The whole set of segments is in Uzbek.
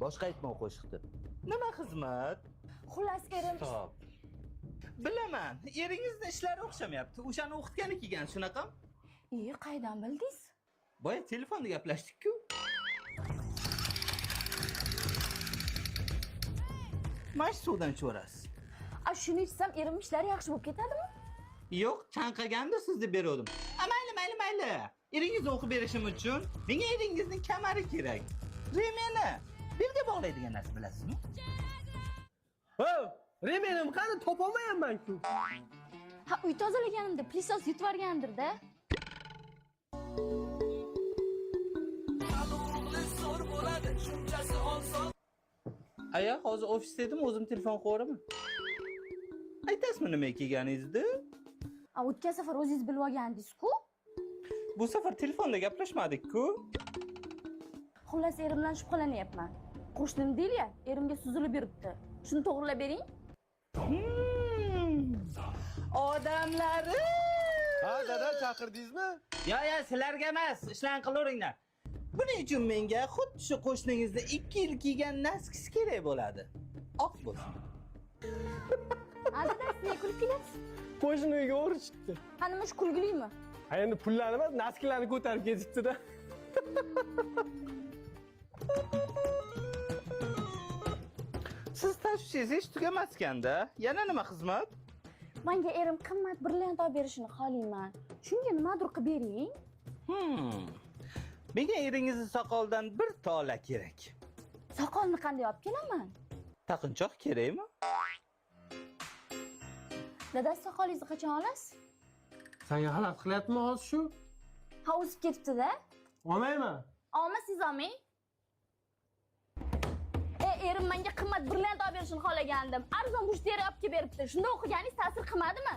boshqa aytmoq qo'shiqdi. Nima xizmat? Xullas erim. Top. Bilaman, eringizni ishlari o'xshamayapti. O'shani o'qitgani kelgan, shunaqami? Qaydan bildingiz? Boya telefonda gaplashdik-ku. Mash suvdan cho'rasiz. Shuni ichsam erim ishlari yaxshi bo'lib ketadimi? Yo'q, chanqaganda sizni berdim. Mayli. Eringizni o'qib berishim uchun menga eringizning kamari kerak. Remeni belga bog'laydigan narsa bilasizmi? Remenim qani topolmayapman-ku. Uy tozalaganimda plissos yutib yuborgandir-da. Aya, hozir ofisda edim, o'zim telefon qo'yaraman. Aytasizmi nima kelganingizni? O'tgan safar o'zingiz bilib olgandingiz-ku. Bu safar telefonda gaplashmadik-ku. Xullas erimdan shubhalanyapman. Qo'shnim deyli-ya, erimga suzilib yuribdi. Shuni to'g'rilab bering. Odamlari! Ha, dada chaqirdingizmi? Ya, sizlarga emas, ishlarni qilaveringlar. Buning uchun menga xuddi shu qo'shningizda 2 yil kiygan naskis kerak bo'ladi. Oq bo'lsin. Dada, siz kulib kelyapsiz. Qo'shniga o'rishibdi. Nima shu kulgilimi? Ha, endi pullarni emas, naskilarni ko'tarib ketibdi-da. Siz tashvishingiz tugamasganda, yana nima xizmat? Menga erim qimmat brilliant olib berishini xohlayman. Shunga nimadir qilib bering. Menga eringizni soqoldan bir tola kerak. Soqolni qanday olib kelaman? Taqinchoq kerakmi? Dada, soqolingizni qachon olasiz? Senga xalaqit qilyaptimi hozir shu? O'sib ketibdi-da. Olmayman. Olmasangiz olmang. Erim menga qimmat brilliant olib berishini xohlagandim. Arzon mushteri olib kelib beribdi. Shunda o'qiganingiz ta'sir qilmadimi?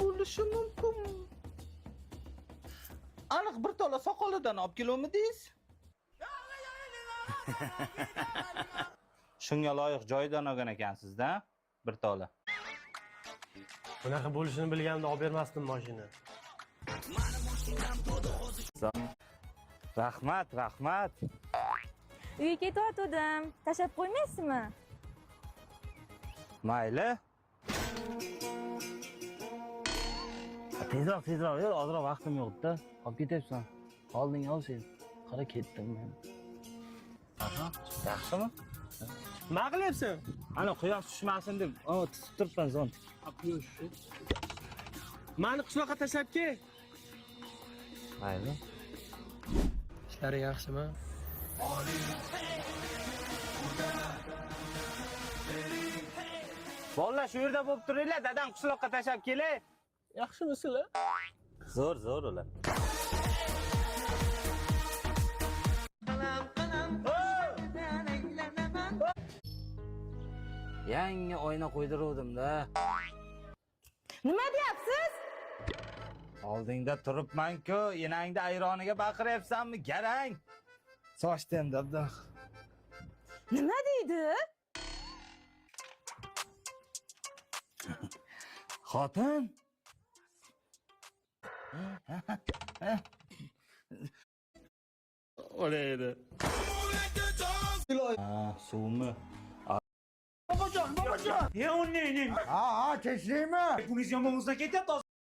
Bo'lishi mumkin. Aniq bir tola soqolidan olib keluvmidingiz? Shunga loyiq joyidan olgan ekansiz-da, bir tola. Bunaqa bo'lishini bilganimda olib bermasdim mashina. Rahmat. Uyga ketayotgandim. Tashlab qo'ymaysizmi? Mayli. Tezroq, yo'q, ozroq vaqtim yo'q-da. Olib ketyapsan. Olding ol sen. Qara ketdim men. Aha, yaxshimi? Nima qilyapsan? Ana quyosh tushmasin deb, tisib turibman zont. Mani qishloqqa tashlab kel. Mayli. Ishlari yaxshimi? Bolalar shu yerda bo'lib turinglar, dadam qishloqqa tashlab kelay. Yaxshimisizlar? Zo'r ular. Yangi oyna qo'ydiruvdim-da. Nima deyapsiz? Oldingda turibman-ku, enangda ayroniga baqiryapsanmi, garang? Sochdim dabda. Nima deydi? Xotin. Olaydi. Suvmi? Babacan! Ya o ne? Ha, keşleyim mi? Hepiniz yamanızda ketyapti.